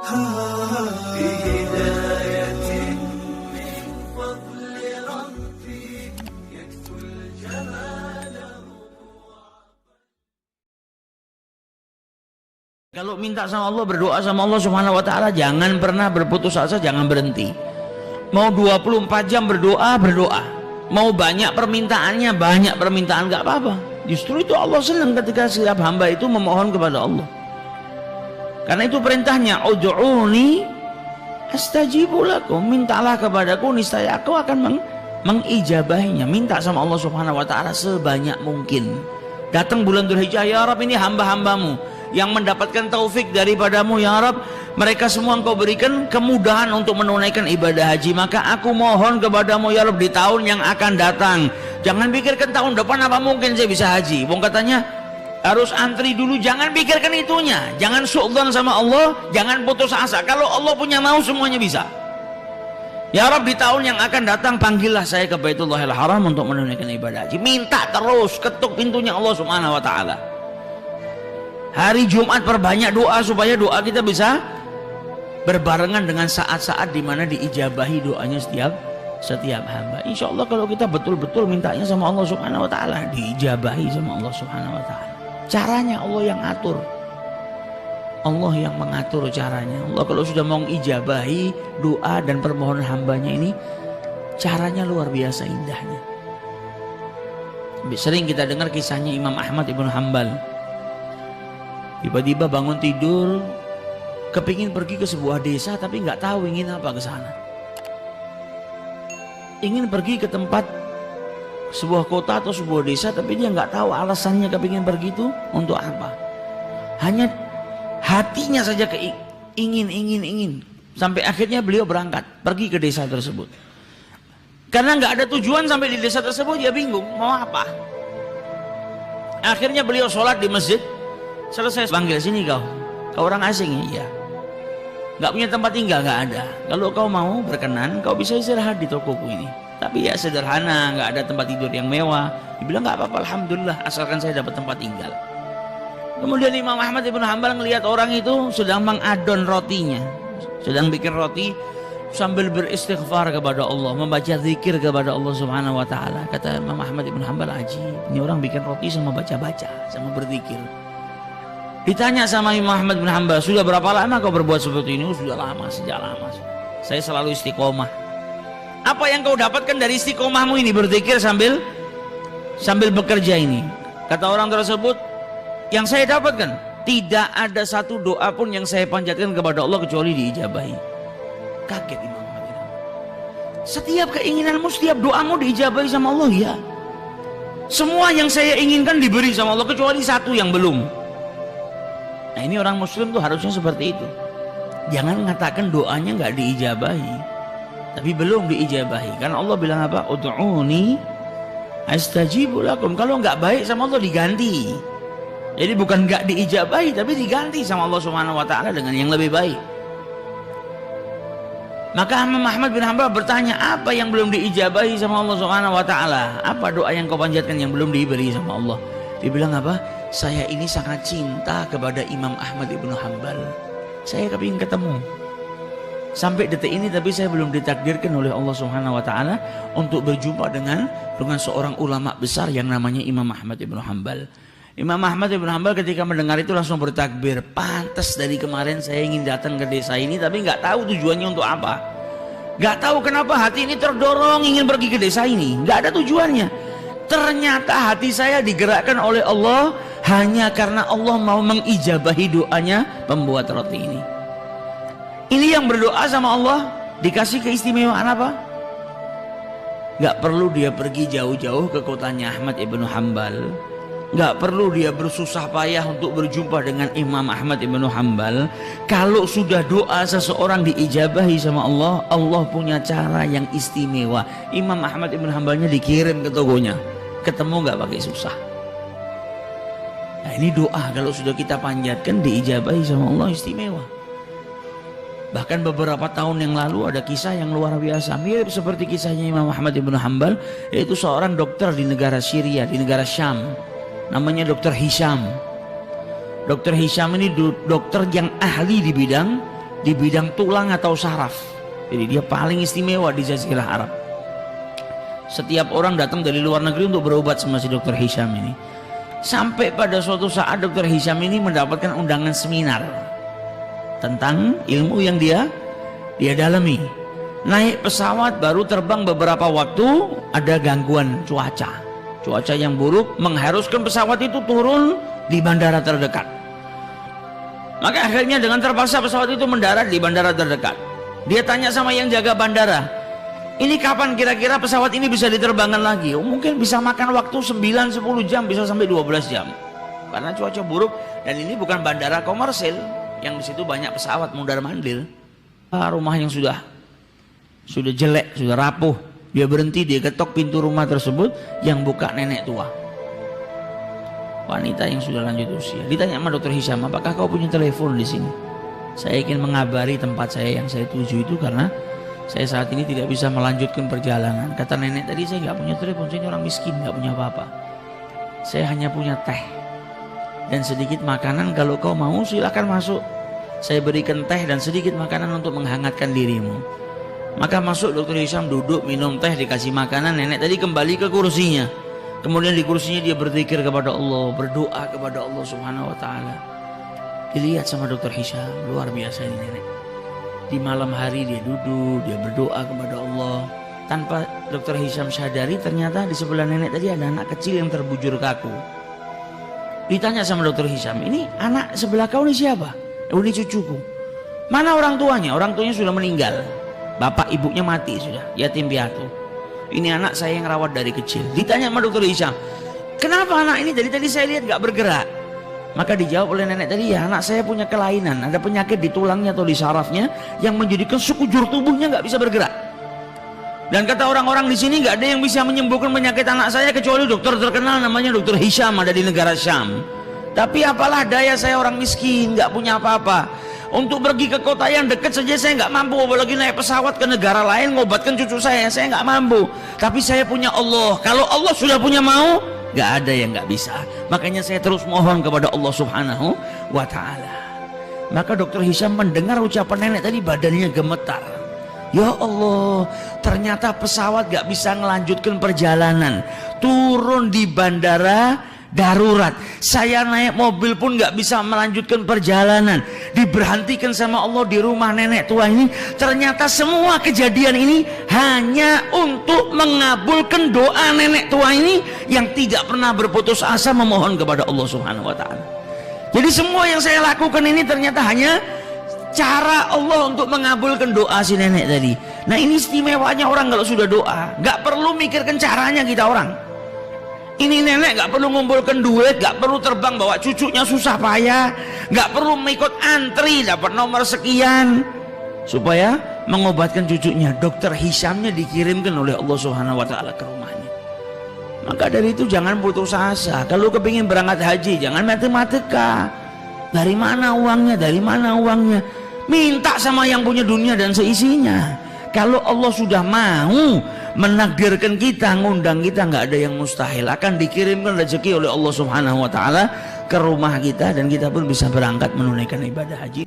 Kalau minta sama Allah, berdoa sama Allah Subhanahu wa taala, jangan pernah berputus asa, jangan berhenti. Mau 24 jam berdoa, berdoa. Mau banyak permintaannya, banyak permintaan, gak apa-apa. Justru itu Allah senang ketika setiap hamba itu memohon kepada Allah. Karena itu perintahnya, ud'uni astajibu lakum, mintalah kepadaku niscaya aku akan mengijabahinya. Minta sama Allah Subhanahu wa taala sebanyak mungkin. Datang bulan Dzulhijjah, ya Rabb, ini hamba-hambamu yang mendapatkan taufik daripadamu, ya Rabb, mereka semua engkau berikan kemudahan untuk menunaikan ibadah haji, maka aku mohon kepadamu, ya Rabb, di tahun yang akan datang, jangan pikirkan tahun depan apa mungkin saya bisa haji. Wong katanya harus antri dulu, jangan pikirkan itunya, jangan suudzon sama Allah, jangan putus asa. Kalau Allah punya mau, semuanya bisa. Ya Rabb, di tahun yang akan datang panggillah saya ke Baitullahil Haram untuk menunaikan ibadah haji. Minta terus, ketuk pintunya Allah Subhanahu wa taala. Hari Jumat perbanyak doa supaya doa kita bisa berbarengan dengan saat-saat di mana diijabahi doanya setiap hamba. Insya Allah kalau kita betul-betul mintanya sama Allah Subhanahu wa taala, diijabahi sama Allah Subhanahu wa taala. Caranya Allah yang atur. Allah yang mengatur caranya. Allah kalau sudah mau mengijabahi doa dan permohonan hambanya ini, caranya luar biasa indahnya. Sering kita dengar kisahnya Imam Ahmad ibn Hanbal. Tiba-tiba bangun tidur, kepingin pergi ke sebuah desa tapi nggak tahu ingin apa ke sana. Ingin pergi ke tempat sebuah kota atau sebuah desa tapi dia nggak tahu alasannya kepingin pergi itu untuk apa. Hanya hatinya saja ingin. Sampai akhirnya beliau berangkat pergi ke desa tersebut. Karena nggak ada tujuan sampai di desa tersebut, dia bingung mau apa. Akhirnya beliau sholat di masjid. Selesai panggil, sini kau orang asing, iya, nggak punya tempat tinggal, nggak ada. Kalau kau mau berkenan, kau bisa istirahat di tokoku ini, tapi ya sederhana, nggak ada tempat tidur yang mewah. Dibilang nggak apa-apa, alhamdulillah, asalkan saya dapat tempat tinggal. Kemudian Imam Ahmad ibn Hanbal melihat orang itu sedang mengadon rotinya, sedang bikin roti sambil beristighfar kepada Allah, membaca zikir kepada Allah Subhanahu wa taala. Kata Imam Ahmad ibn Hanbal, ajib, ini orang bikin roti sama baca-baca, sama berzikir. Ditanya sama Imam Ahmad bin Hanbal, sudah berapa lama kau berbuat seperti ini? Sudah lama, sejak lama. Saya selalu istiqomah. Apa yang kau dapatkan dari istiqomahmu ini, berzikir sambil bekerja ini? Kata orang tersebut, yang saya dapatkan, tidak ada satu doa pun yang saya panjatkan kepada Allah kecuali diijabahi. Kaget Imam Ahmad bin Hanbal. Setiap keinginanmu, setiap doamu diijabahi sama Allah, ya. Semua yang saya inginkan diberi sama Allah kecuali satu yang belum. Nah, ini orang muslim tuh harusnya seperti itu. Jangan mengatakan doanya nggak diijabahi, tapi belum diijabahi. Karena Allah bilang apa? Ud'uni astajibu lakum. Kalau nggak baik sama Allah diganti. Jadi bukan nggak diijabahi, tapi diganti sama Allah Subhanahu wa taala dengan yang lebih baik. Maka Imam Ahmad bin Hanbal bertanya, apa yang belum diijabahi sama Allah Subhanahu wa taala? Apa doa yang kau panjatkan yang belum diberi sama Allah? Dia bilang apa? Saya ini sangat cinta kepada Imam Ahmad ibn Hanbal. Saya kepingin ketemu. Sampai detik ini tapi saya belum ditakdirkan oleh Allah Subhanahu wa taala untuk berjumpa dengan seorang ulama besar yang namanya Imam Ahmad ibn Hanbal. Imam Ahmad ibn Hanbal ketika mendengar itu langsung bertakbir. Pantas dari kemarin saya ingin datang ke desa ini tapi nggak tahu tujuannya untuk apa. Nggak tahu kenapa hati ini terdorong ingin pergi ke desa ini. Nggak ada tujuannya. Ternyata hati saya digerakkan oleh Allah hanya karena Allah mau mengijabahi doanya pembuat roti ini. Ini yang berdoa sama Allah dikasih keistimewaan apa? Gak perlu dia pergi jauh-jauh ke kotanya Ahmad ibn Hanbal. Gak perlu dia bersusah payah untuk berjumpa dengan Imam Ahmad ibn Hanbal. Kalau sudah doa seseorang diijabahi sama Allah, Allah punya cara yang istimewa. Imam Ahmad ibn Hanbalnya dikirim ke togonya. Ketemu gak pakai susah. Nah, ini doa kalau sudah kita panjatkan diijabahi sama Allah istimewa. Bahkan beberapa tahun yang lalu ada kisah yang luar biasa mirip seperti kisahnya Imam Ahmad ibn Hanbal, yaitu seorang dokter di negara Syria, di negara Syam, namanya Dr. Hisham. Dr. Hisham ini dokter yang ahli di bidang di bidang tulang atau saraf. Jadi dia paling istimewa di Jazirah Arab. Setiap orang datang dari luar negeri untuk berobat sama si Dr. Hisham ini. Sampai pada suatu saat Dr. Hisham ini mendapatkan undangan seminar tentang ilmu yang dia dalami. Naik pesawat baru terbang beberapa waktu, ada gangguan cuaca yang buruk mengharuskan pesawat itu turun di bandara terdekat. Maka akhirnya dengan terpaksa pesawat itu mendarat di bandara terdekat. Dia tanya sama yang jaga bandara, ini kapan kira-kira pesawat ini bisa diterbangkan lagi? Oh, mungkin bisa makan waktu 9-10 jam, bisa sampai 12 jam karena cuaca buruk. Dan ini bukan bandara komersil yang di situ banyak pesawat mundar-mandir. Rumah yang sudah jelek, sudah rapuh, dia berhenti, dia ketok pintu rumah tersebut. Yang buka nenek tua, wanita yang sudah lanjut usia. Ditanya sama Dr. Hisham, apakah kau punya telepon di sini? Saya ingin mengabari tempat saya yang saya tuju itu karena saya saat ini tidak bisa melanjutkan perjalanan. Kata nenek tadi, saya nggak punya telepon, saya ini orang miskin, nggak punya apa-apa. Saya hanya punya teh dan sedikit makanan. Kalau kau mau silakan masuk, saya berikan teh dan sedikit makanan untuk menghangatkan dirimu. Maka masuk Dr. Hisham, duduk, minum teh, dikasih makanan. Nenek tadi kembali ke kursinya. Kemudian di kursinya dia berzikir kepada Allah, berdoa kepada Allah Subhanahu wa Ta'ala. Dilihat sama Dr. Hisham, luar biasa ini nenek. Di malam hari dia duduk, dia berdoa kepada Allah. Tanpa Dr. Hisham sadari, ternyata di sebelah nenek tadi ada anak kecil yang terbujur kaku. Ditanya sama Dr. Hisham, ini anak sebelah kau ini siapa? Ini cucuku. Mana orang tuanya? Orang tuanya sudah meninggal. Bapak ibunya mati sudah, yatim piatu. Ini anak saya yang rawat dari kecil. Ditanya sama Dr. Hisham, kenapa anak ini dari tadi saya lihat gak bergerak? Maka dijawab oleh nenek tadi, ya anak saya punya kelainan, ada penyakit di tulangnya atau di sarafnya yang menjadikan sekujur tubuhnya nggak bisa bergerak. Dan kata orang-orang di sini nggak ada yang bisa menyembuhkan penyakit anak saya kecuali dokter terkenal namanya Dr. Hisham, ada di negara Syam. Tapi apalah daya, saya orang miskin, nggak punya apa-apa. Untuk pergi ke kota yang dekat saja saya nggak mampu, apalagi naik pesawat ke negara lain ngobatkan cucu saya nggak mampu. Tapi saya punya Allah. Kalau Allah sudah punya mau, nggak ada yang nggak bisa. Makanya saya terus mohon kepada Allah Subhanahu wa Ta'ala. Maka Dr. Hisham mendengar ucapan nenek tadi, badannya gemetar. Ya Allah, ternyata pesawat gak bisa melanjutkan perjalanan, turun di bandara darurat. Saya naik mobil pun gak bisa melanjutkan perjalanan, diberhentikan sama Allah di rumah nenek tua ini. Ternyata semua kejadian ini hanya untuk mengabulkan doa nenek tua ini yang tidak pernah berputus asa memohon kepada Allah Subhanahu wa Ta'ala. Jadi semua yang saya lakukan ini ternyata hanya cara Allah untuk mengabulkan doa si nenek tadi. Nah, ini istimewanya orang kalau sudah doa, gak perlu mikirkan caranya kita orang. Ini nenek gak perlu ngumpulkan duit, gak perlu terbang bawa cucunya susah payah, gak perlu mengikut antri dapat nomor sekian supaya mengobatkan cucunya. Dokter Hishamnya dikirimkan oleh Allah Subhanahu wa Ta'ala ke rumahnya. Maka dari itu jangan putus asa. Kalau kepingin berangkat haji, jangan matematika. Dari mana uangnya? Dari mana uangnya? Minta sama yang punya dunia dan seisinya. Kalau Allah sudah mau menakdirkan kita, ngundang kita, nggak ada yang mustahil. Akan dikirimkan rezeki oleh Allah Subhanahu wa Ta'ala ke rumah kita dan kita pun bisa berangkat menunaikan ibadah haji.